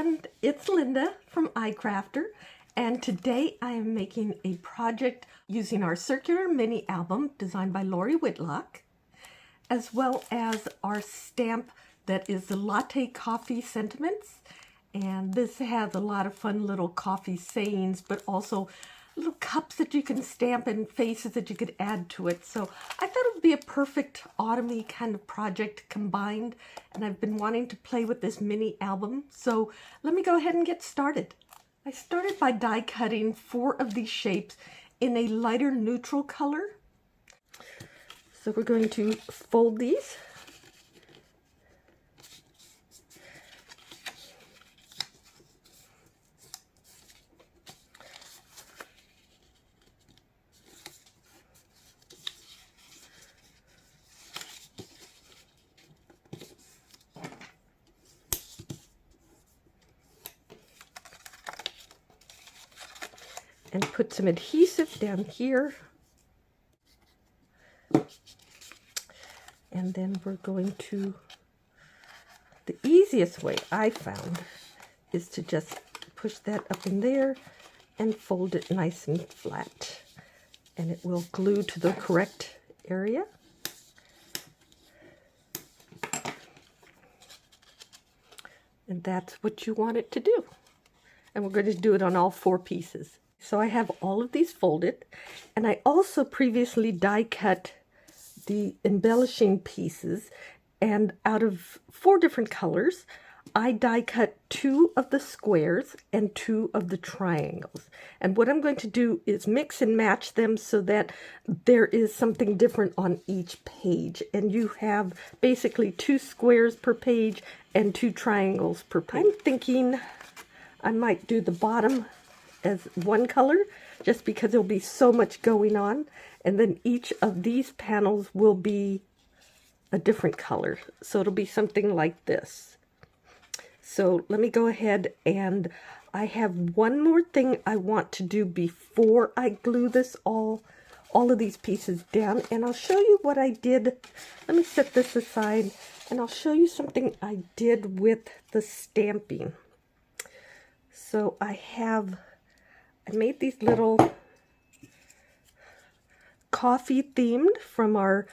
everyone, it's Linda from icrafter, and today I am making a project using our circular mini album designed by Lori Whitlock, as well as our stamp that is the Latte coffee sentiments. And this has a lot of fun little coffee sayings, but also little cups that you can stamp and faces that you could add to it. So I thought it would be a perfect autumn-y kind of project combined, and I've been wanting to play with this mini album. So let me go ahead and get started. I started by die cutting 4 of these shapes in a lighter neutral color. So we're going to fold these. And put some adhesive down here. And then we're going to, the easiest way I found is to just push that up in there and fold it nice and flat. And it will glue to the correct area. And that's what you want it to do. And we're going to do it on all 4 pieces. So I have all of these folded, and I also previously die cut the embellishing pieces, and out of 4 different colors, I die cut 2 of the squares and 2 of the triangles. And what I'm going to do is mix and match them so that there is something different on each page. And you have basically 2 squares per page and 2 triangles per page. I'm thinking I might do the bottom as one color, just because there'll be so much going on, and then each of these panels will be a different color, so it'll be something like this. So let me go ahead, and I have one more thing I want to do before I glue this all of these pieces down, and I'll show you what I did. Let me set this aside, and I'll show you something I did with the stamping. So I made these little coffee themed from our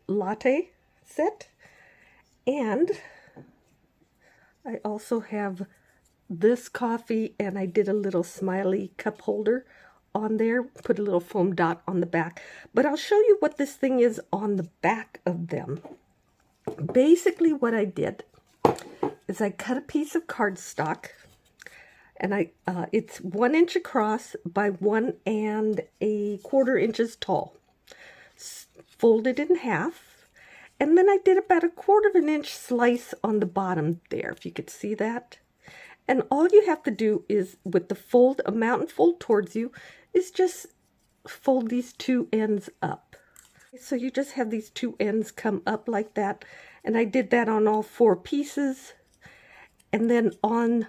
Latte set, and I also have this coffee, and I did a little smiley cup holder on there, put a little foam dot on the back, but I'll show you what this thing is on the back of them. Basically what I did is I cut a piece of cardstock, and it's 1 inch across by 1 1/4 inches tall. Folded in half, and then I did about 1/4 inch slice on the bottom there, if you could see that. And all you have to do is, with the amount and fold towards you, is just fold these 2 ends up. So you just have these 2 ends come up like that, and I did that on all 4 pieces. And then on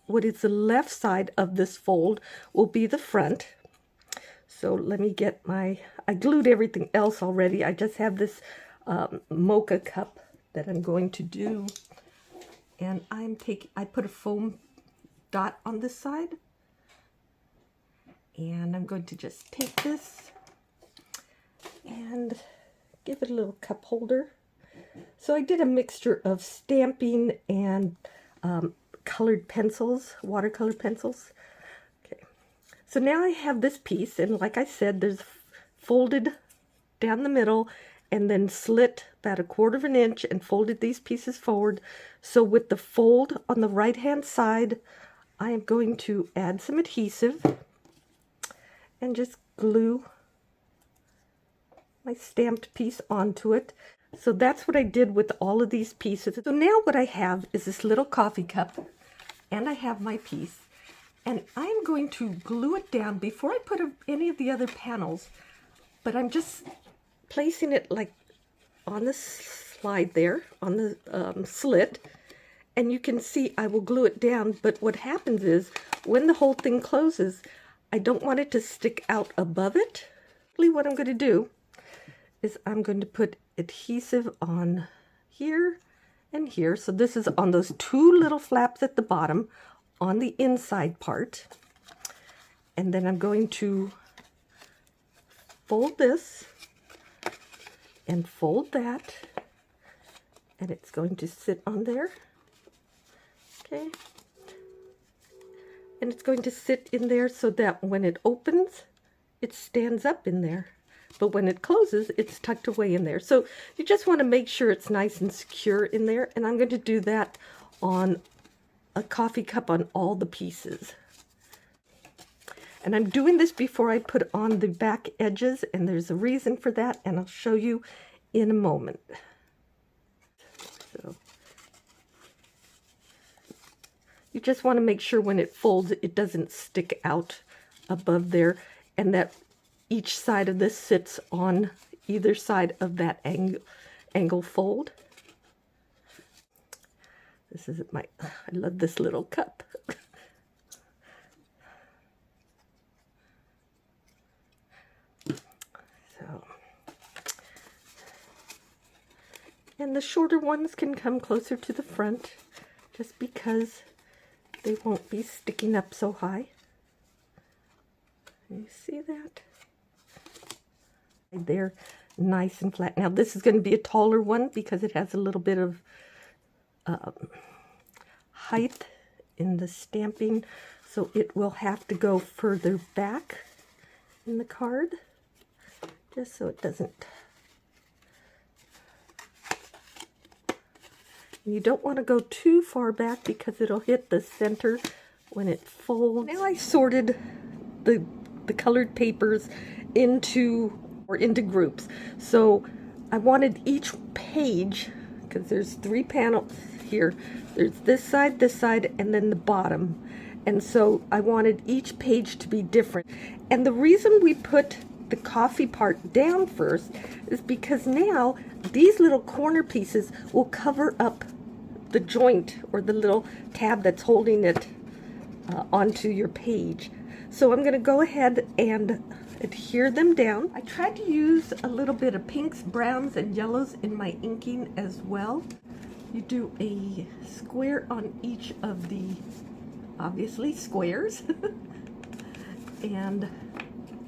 what is the left side of this fold will be the front. So let me get I glued everything else already. I just have this mocha cup that I'm going to do. And I put a foam dot on this side. And I'm going to just take this and give it a little cup holder. So I did a mixture of stamping and colored pencils, watercolor pencils. Okay, so now I have this piece, and like I said, there's folded down the middle and then slit about 1/4 inch and folded these pieces forward. So with the fold on the right hand side, I am going to add some adhesive and just glue my stamped piece onto it. So that's what I did with all of these pieces. So now what I have is this little coffee cup, and I have my piece, and I'm going to glue it down before I put any of the other panels, but I'm just placing it like on the slide there, on the slit, and you can see I will glue it down, but what happens is when the whole thing closes, I don't want it to stick out above it. What I'm going to do is I'm going to put adhesive on here and here. So this is on those two little flaps at the bottom on the inside part. And then I'm going to fold this and fold that, and it's going to sit on there. Okay. And it's going to sit in there so that when it opens, it stands up in there. But when it closes, it's tucked away in there. So you just want to make sure it's nice and secure in there. And I'm going to do that on a coffee cup on all the pieces. And I'm doing this before I put on the back edges, and there's a reason for that, and I'll show you in a moment. So you just want to make sure when it folds, it doesn't stick out above there, and that each side of this sits on either side of that angle fold. This is I love this little cup. So, and the shorter ones can come closer to the front just because they won't be sticking up so high. You see that? They're nice and flat. Now this is going to be a taller one because it has a little bit of height in the stamping, so it will have to go further back in the card, just so it doesn't. You don't want to go too far back because it'll hit the center when it folds. Now I sorted the colored papers into groups. So I wanted each page, because there's 3 panels here. There's this side, and then the bottom. And so I wanted each page to be different. And the reason we put the coffee part down first is because now these little corner pieces will cover up the joint or the little tab that's holding it onto your page. So I'm going to go ahead and adhere them down. I tried to use a little bit of pinks, browns, and yellows in my inking as well. You do a square on each of the, obviously, squares. And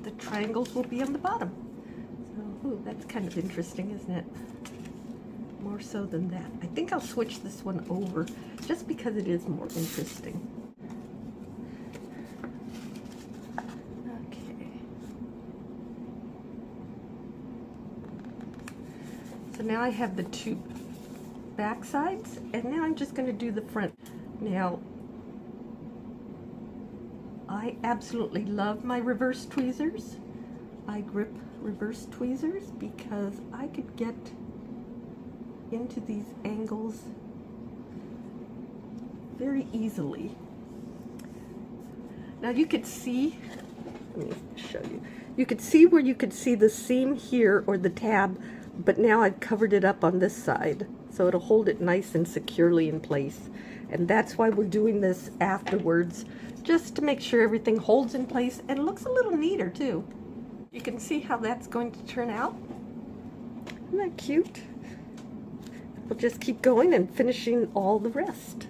the triangles will be on the bottom. So, ooh, that's kind of interesting, isn't it? More so than that. I think I'll switch this one over just because it is more interesting. So now I have the 2 back sides, and now I'm just going to do the front. Now, I absolutely love my reverse tweezers. I grip reverse tweezers because I could get into these angles very easily. Now you could see, let me show you. You could see where you could see the seam here or the tab, but now I've covered it up on this side, so it'll hold it nice and securely in place. And that's why we're doing this afterwards, just to make sure everything holds in place and looks a little neater too. You can see how that's going to turn out. Isn't that cute? We'll just keep going and finishing all the rest.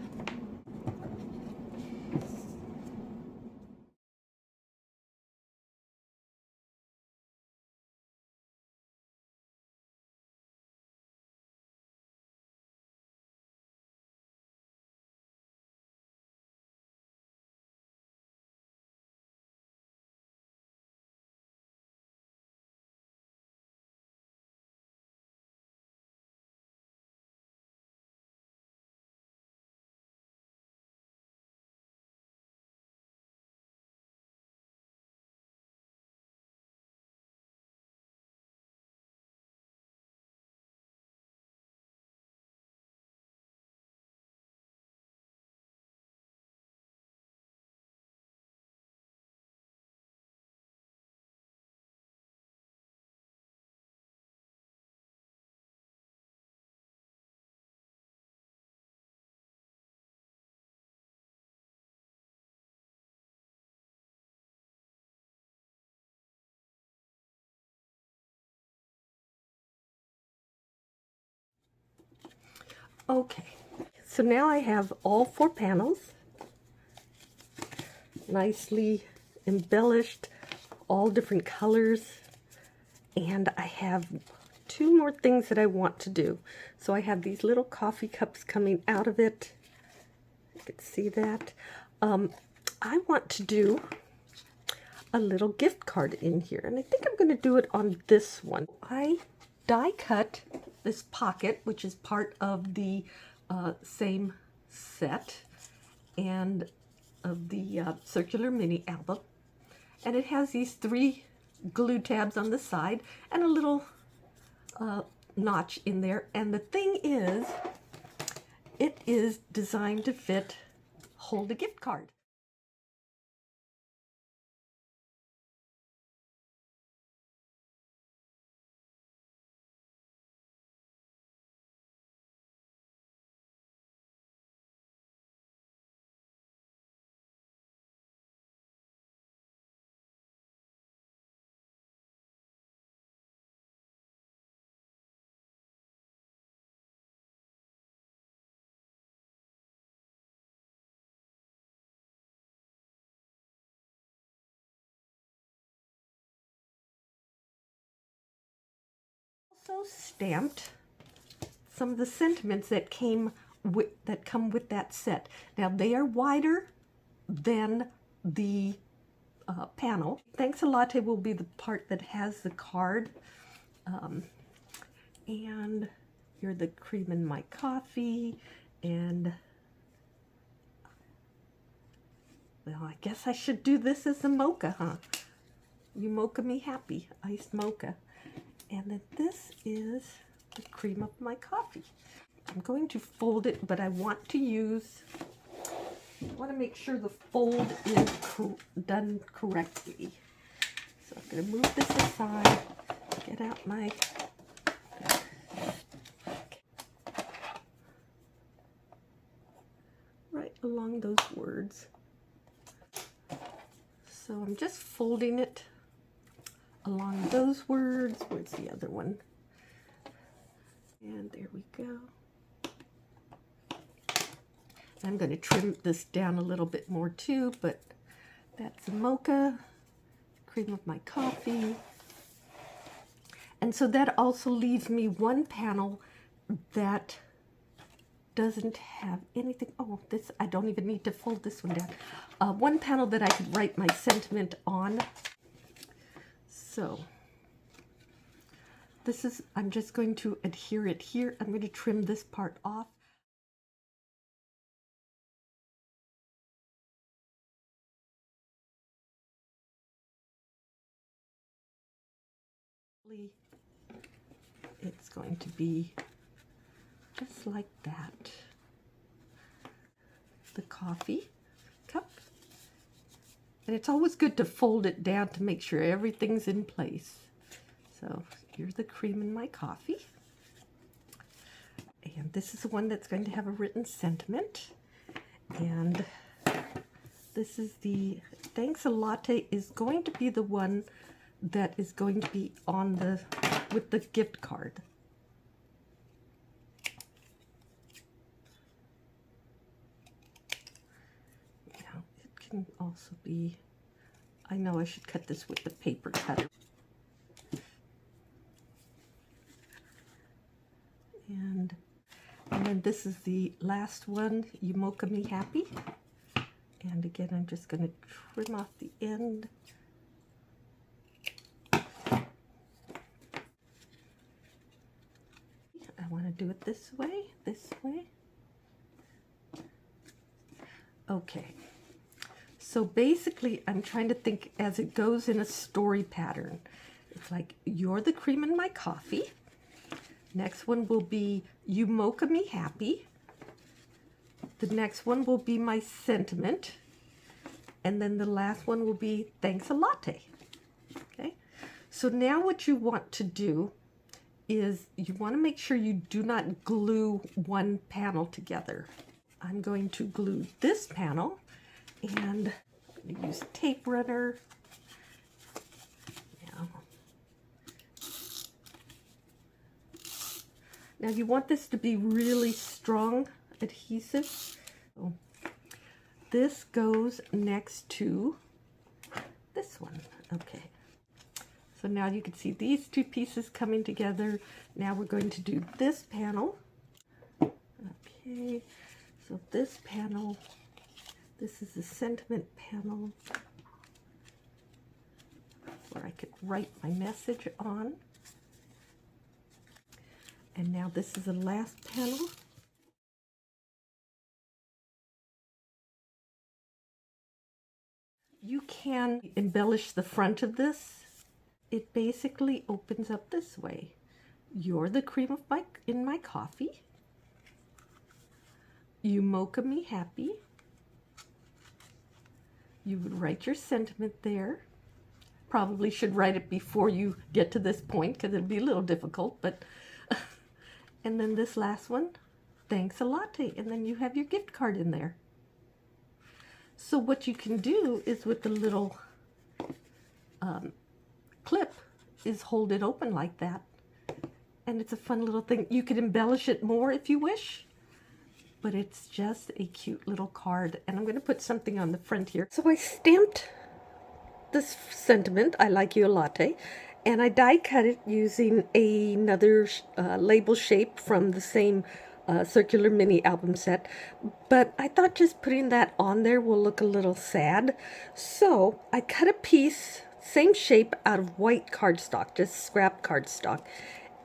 Okay, so now I have all 4 panels nicely embellished, all different colors, and I have 2 more things that I want to do. So I have these little coffee cups coming out of it. You can see that. I want to do a little gift card in here, and I think I'm going to do it on this one. I die cut this pocket, which is part of the same set and of the circular mini album, and it has these 3 glue tabs on the side and a little notch in there, and the thing is, it is designed to hold a gift card. Also stamped some of the sentiments that come with that set. Now they are wider than the panel. Thanks a Latte will be the part that has the card, and you're the cream in my coffee, and well, I guess I should do this as a mocha, huh? You mocha me happy, iced mocha. And then this is the cream of my coffee. I'm going to fold it, but I want to make sure the fold is done correctly. So I'm going to move this aside, get out my... right along those words. So I'm just folding it along those words. Where's the other one? And there we go. I'm going to trim this down a little bit more too, but that's a mocha, cream of my coffee. And so that also leaves me one panel that doesn't have anything. Oh, this, I don't even need to fold this one down. One panel that I could write my sentiment on. So this is, I'm just going to adhere it here. I'm going to trim this part off. It's going to be just like that. The coffee cup. And it's always good to fold it down to make sure everything's in place. So here's the cream in my coffee. And this is the one that's going to have a written sentiment. And this is the Thanks a Latte is going to be the one that is going to be on the with the gift card. Now it can also be, I know I should cut this with the paper cutter. And then this is the last one, You Mocha Me Happy. And again, I'm just going to trim off the end. I want to do it this way, this way. Okay. So basically, I'm trying to think as it goes in a story pattern. It's like, you're the cream in my coffee. Next one will be, You Mocha Me Happy. The next one will be my sentiment. And then the last one will be, Thanks a Latte. Okay? So now what you want to do is you want to make sure you do not glue one panel together. I'm going to glue this panel, and I'm going to use a tape runner. Now you want this to be really strong adhesive. So this goes next to this one. Okay. So now you can see these two pieces coming together. Now we're going to do this panel. Okay. So this panel, this is the sentiment panel where I could write my message on. And now this is the last panel. You can embellish the front of this. It basically opens up this way. You're the cream of in my coffee. You mocha me happy. You would write your sentiment there. Probably should write it before you get to this point because it'd be a little difficult, but and then this last one, thanks a latte, and then you have your gift card in there. So what you can do is with the little clip is hold it open like that, and it's a fun little thing. You could embellish it more if you wish, but it's just a cute little card. And I'm going to put something on the front here. So I stamped this sentiment, I like you a latte, and I die cut it using another label shape from the same circular mini album set, but I thought just putting that on there will look a little sad. So I cut a piece, same shape, out of white cardstock, just scrap cardstock,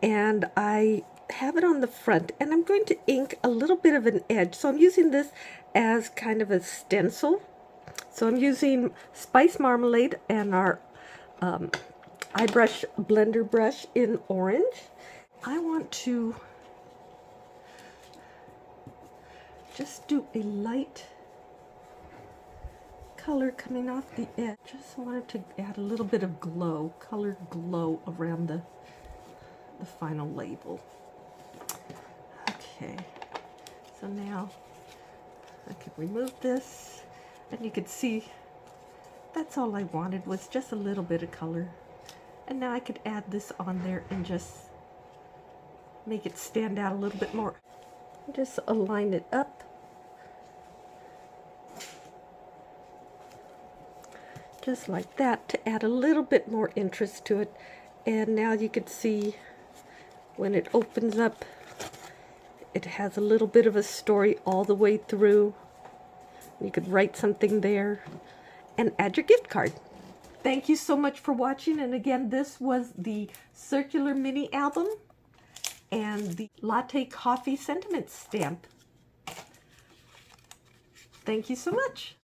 and I have it on the front, and I'm going to ink a little bit of an edge. So I'm using this as kind of a stencil. So I'm using Spice Marmalade and our iBrush blender brush in orange. I want to just do a light color coming off the edge. Just wanted to add a little bit of glow, colored glow around the final label. Okay, so now I can remove this, and you can see that's all I wanted was just a little bit of color. And now I could add this on there and just make it stand out a little bit more. Just align it up. Just like that to add a little bit more interest to it. And now you can see when it opens up, it has a little bit of a story all the way through. You could write something there and add your gift card. Thank you so much for watching. And again, this was the circular mini album and the latte coffee sentiment stamp. Thank you so much.